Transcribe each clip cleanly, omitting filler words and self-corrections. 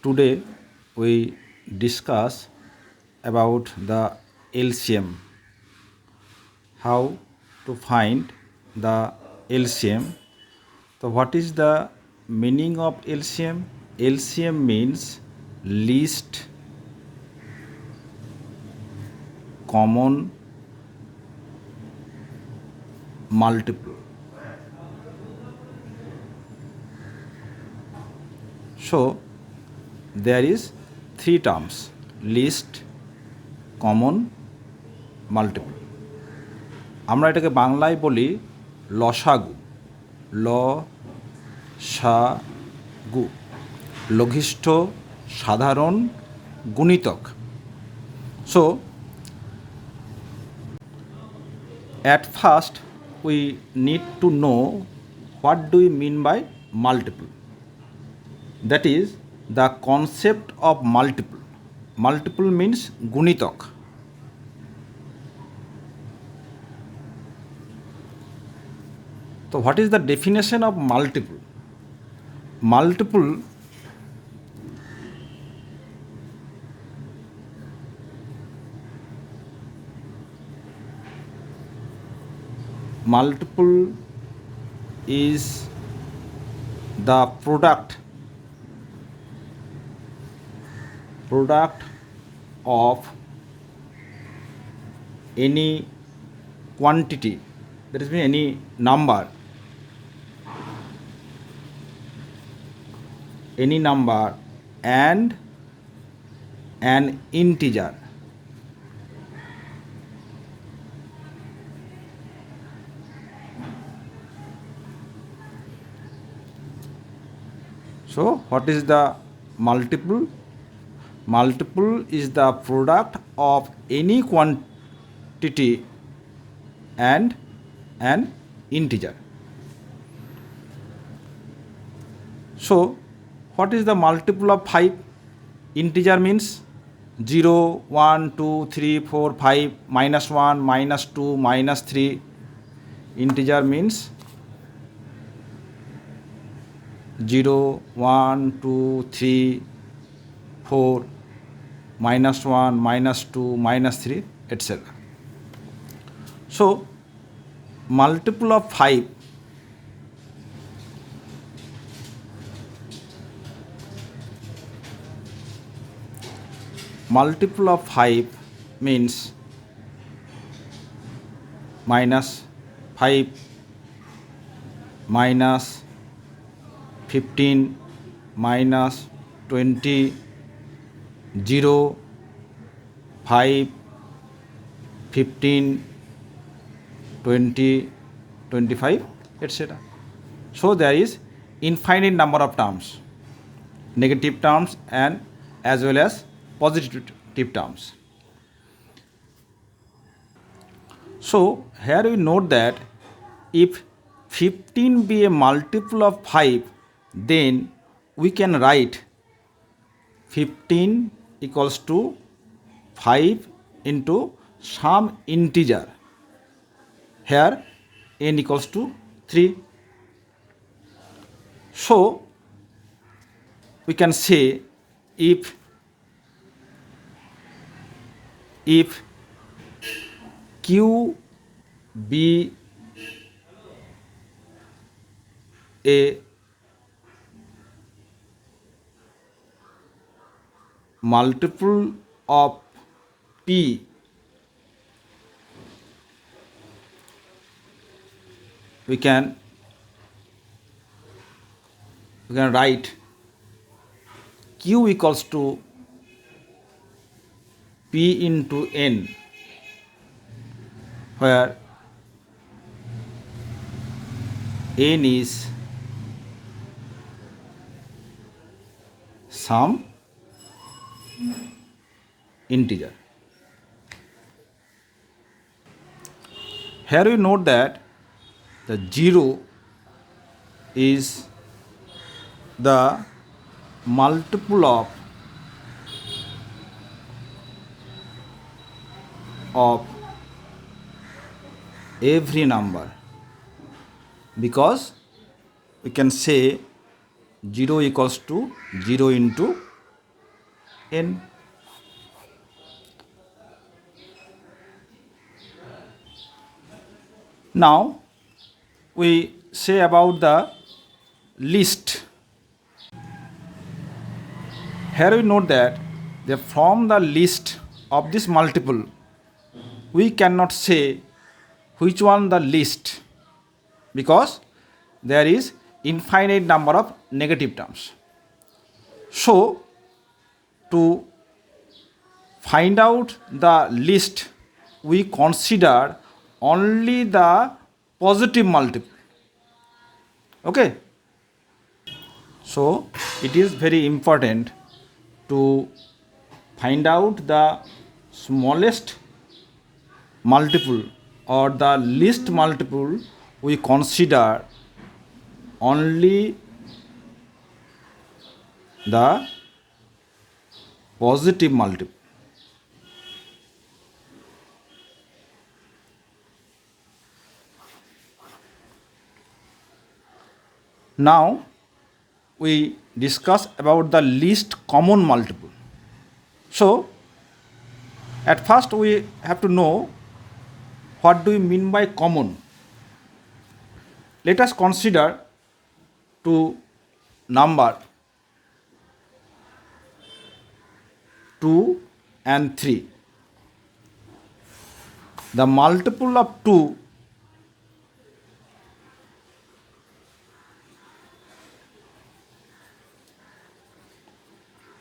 Today we discuss about the LCM, how to find the LCM. So what is the meaning of LCM? LCM means least common multiple. So there is three terms: least, common, multiple. আমরা এটাকে বাংলায় বলি লসাগু, লসাগু, লঘিষ্ঠ সাধারণ গুণিতক. So at first we need to know what do we mean by multiple. That is the concept of multiple. Multiple means gunitok. So what is the definition of multiple? Multiple is the product of any quantity, that is any number and an integer. So what is the multiple? Multiple is the product of any quantity and an integer. So what is the multiple of 5? Integer means 0, 1, 2, 3, 4, 5, -1, -2, -3. Integer means 0, 1, 2, 3, 4, -1, -2, -3, etc. So multiple of 5 means -5, -15, -20, 0, 5, 15, 20, 25, etc. So there is infinite number of terms, negative terms and as well as positive terms. So here we note that if 15 be a multiple of 5, then we can write 15 equals to 5 into some integer. Here n equals to 3. So we can say if Q be a multiple of P, we can write Q equals to P into N, where N is some integer. Here we note that the 0 is the multiple of every number, because we can say 0 equals to 0 into n. Now we say about the list. Here we note that from the list of this multiple, we cannot say which one the least, because there is infinite number of negative terms. So to find out the list, we consider only the positive multiple. Okay, so it is very important to find out the smallest multiple or the least multiple. We consider only the positive multiple. Now we discuss about the least common multiple. So at first we have to know what do we mean by common. Let us consider two number 2 and 3. The multiple of 2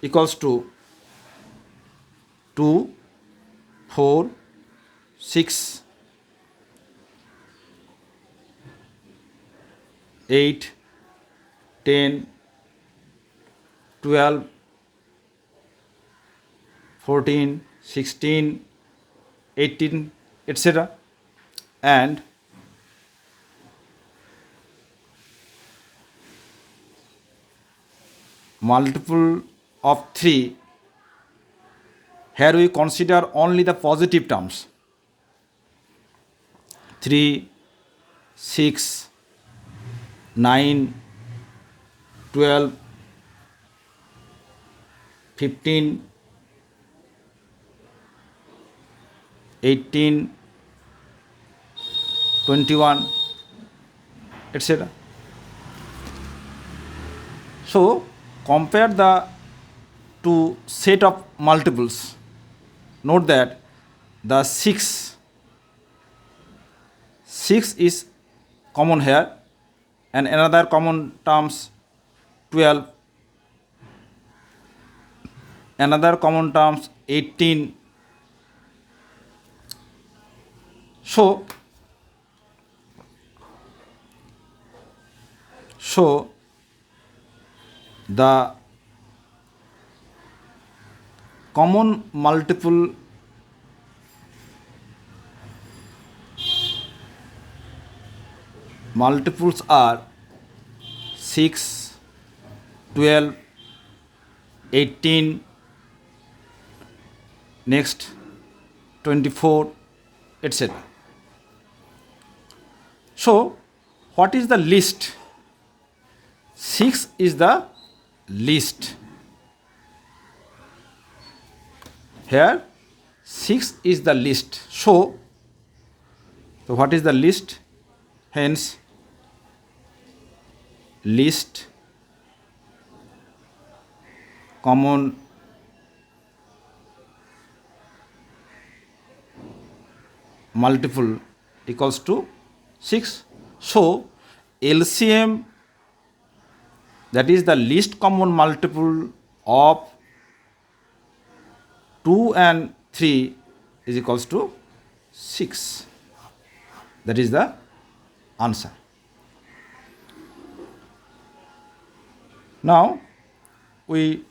equals to 2, 4, 6, 8, 10, 12, 14, 16, 18, etc. And multiple of 3, here we consider only the positive terms. 3, 6, 9, 12, 15, 18, 21, etc. So compare the two set of multiples. Note that the 6 is common here, and another common terms 12, another common terms 18. So the common multiples are 6, 12, 18, next 24, etc. So what is the least? 6 is the least. Here 6 is the least. So what is the least? Hence least common multiple equals to 6. So LCM, that is the least common multiple of 2 and 3, is equals to 6. That is the answer. Now we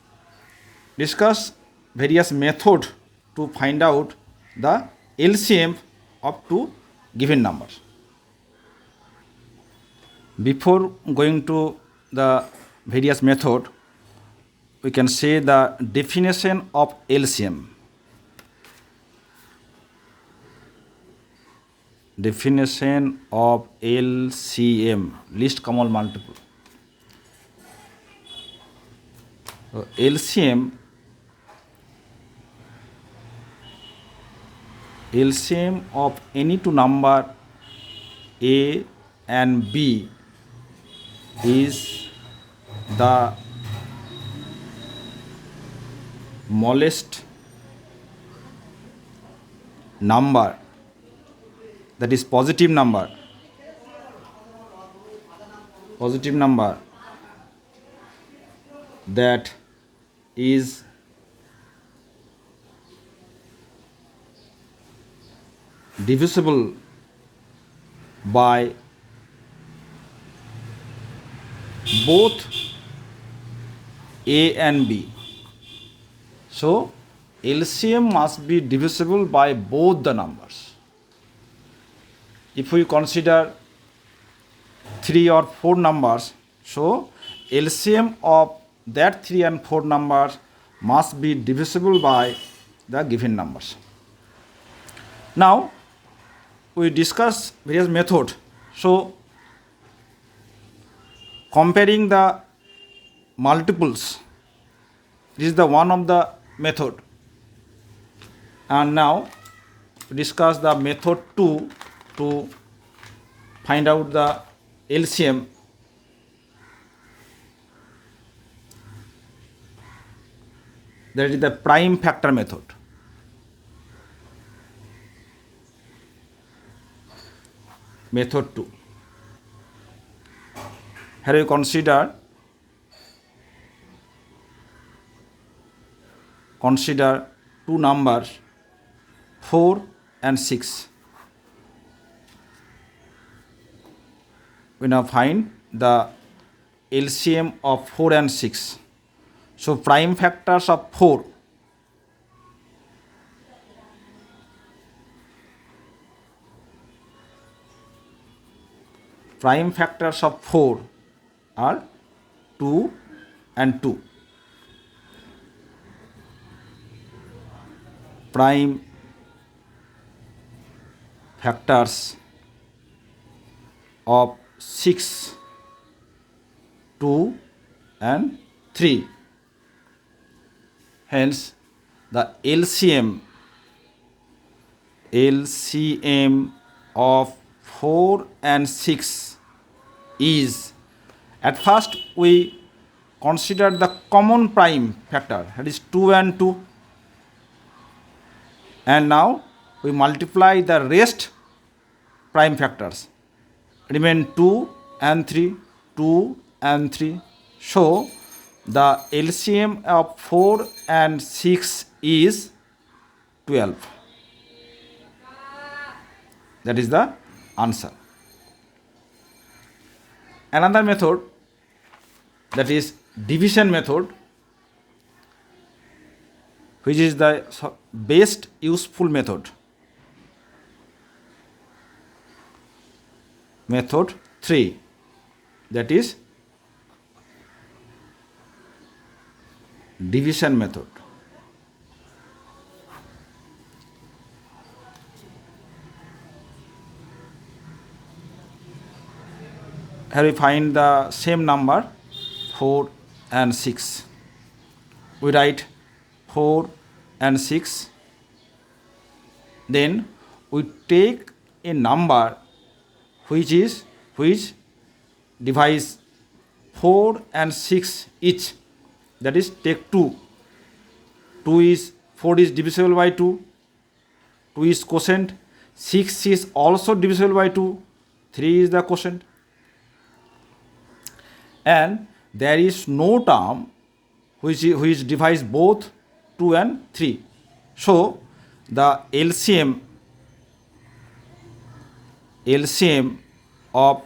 discuss various methods to find out the LCM of two given numbers. Before going to the various method, we can say the definition of LCM. Definition of LCM, least common multiple. LCM LCM of any two number A and B is the smallest number, that is positive number that is divisible by both A and B. So LCM must be divisible by both the numbers. If we consider 3 or 4 numbers, so LCM of that 3 and 4 numbers must be divisible by the given numbers. Now we discuss various methods. So comparing the multiples, this is the one of the method. And now we discuss the method 2 to find out the LCM. That is the prime factor method. Method 2. Here we consider two numbers 4 and 6. We now find the LCM of 4 and 6. So prime factors of 4 are 2 and 2. Prime factors of 6, 2 and 3. Hence the LCM of 4 and 6 is, at first we consider the common prime factor, that is 2 and 2, and now we multiply the rest prime factors, remain 2 and 3, 2 and 3. So the LCM of 4 and 6 is 12. That is the answer. Another method, that is division method, which is the best useful method. Method 3, that is division method. Here we find the same number 4 and 6. We write 4 and 6. Then we take a number which divides 4 and 6 each. That is, take 2. 4 is divisible by 2. 2 is quotient. 6 is also divisible by 2. 3 is the quotient. And there is no term which divides both 2 and 3. So the LCM of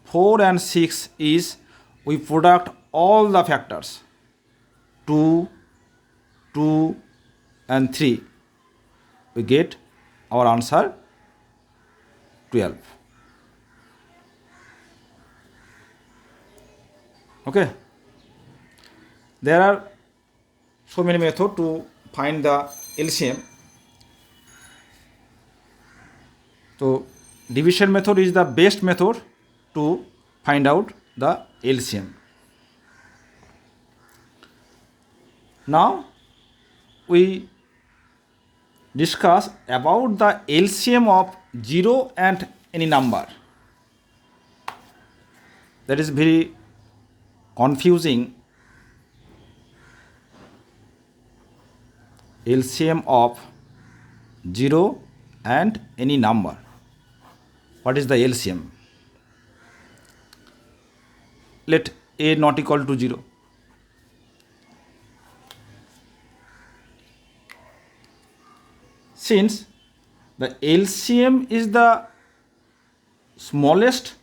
4 and 6 is, we product all the factors 2, 2 and 3. We get our answer 12. Okay. There are so many methods to find the LCM. So division method is the best method to find out the LCM. Now we discuss about the LCM of 0 and any number. That is very confusing. LCM of 0 and any number. What is the LCM? Let a not equal to 0. Since the LCM is the smallest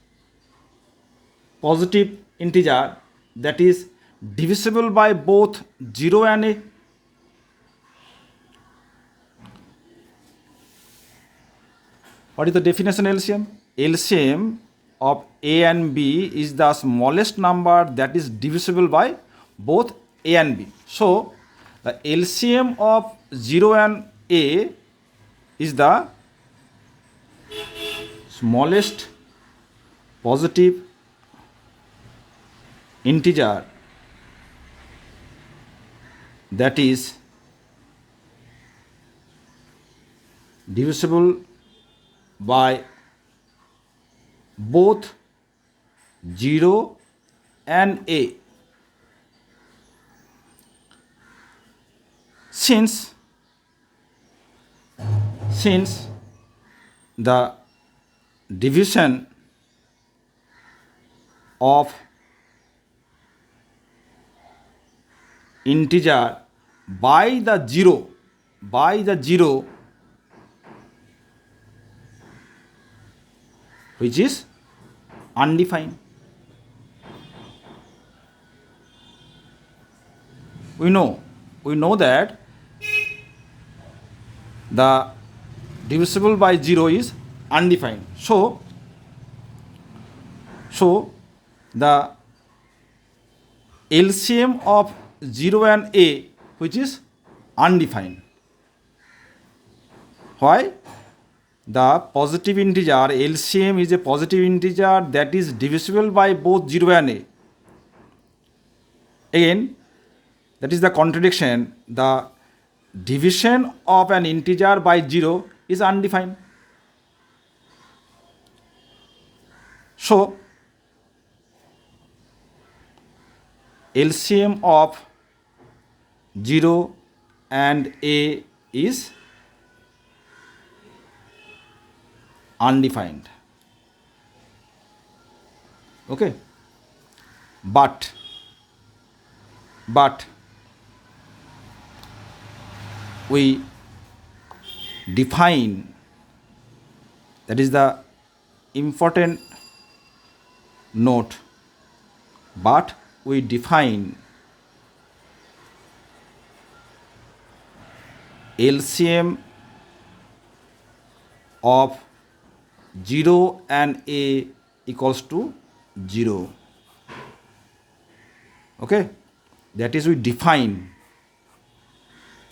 positive integer that is divisible by both 0 and a. What is the definition LCM? LCM of a and b is the smallest number that is divisible by both a and b. So the LCM of 0 and a is the smallest positive integer that is divisible by both 0 and a. Since the division of integer by the 0 which is undefined. We know that the divisible by 0 is undefined. So the LCM of 0 and a which is undefined. Why? The positive integer LCM is a positive integer that is divisible by both 0 and a. Again, that is the contradiction. The division of an integer by 0 is undefined. So LCM of 0 and a is undefined. Okay, but we define, that is the important note, but we define LCM of 0 and a equals to 0. Okay, that is we define,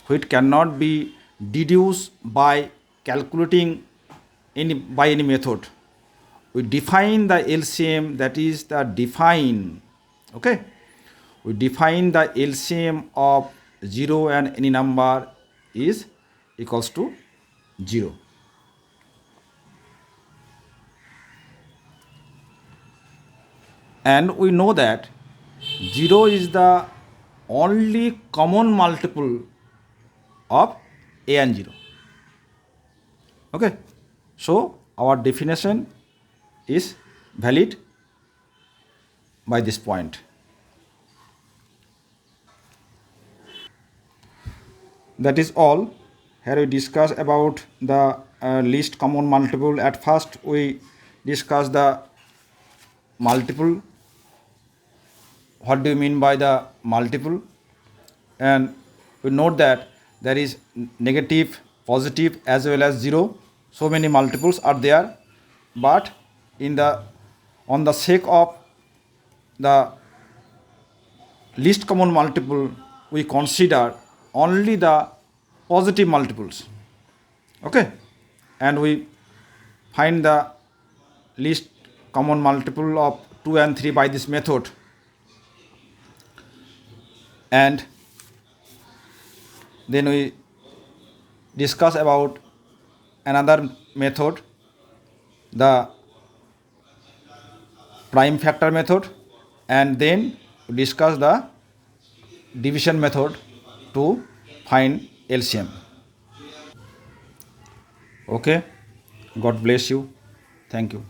which cannot be deduced by calculating by any method. We define the LCM, that is the define. Okay, we define the LCM of 0 and any number is equals to 0. And we know that 0 is the only common multiple of a and 0. Okay, so our definition is valid by this point. That is all. Here we discuss about the least common multiple. At first we discuss the multiple. What do you mean by the multiple? And we note that there is negative, positive as well as 0. So many multiples are there, but on the sake of the least common multiple, we consider only the positive multiples. Okay, and we find the least common multiple of 2 and 3 by this method. And then we discuss about another method, the prime factor method, and then discuss the division method to find LCM. Okay, God bless you. Thank you.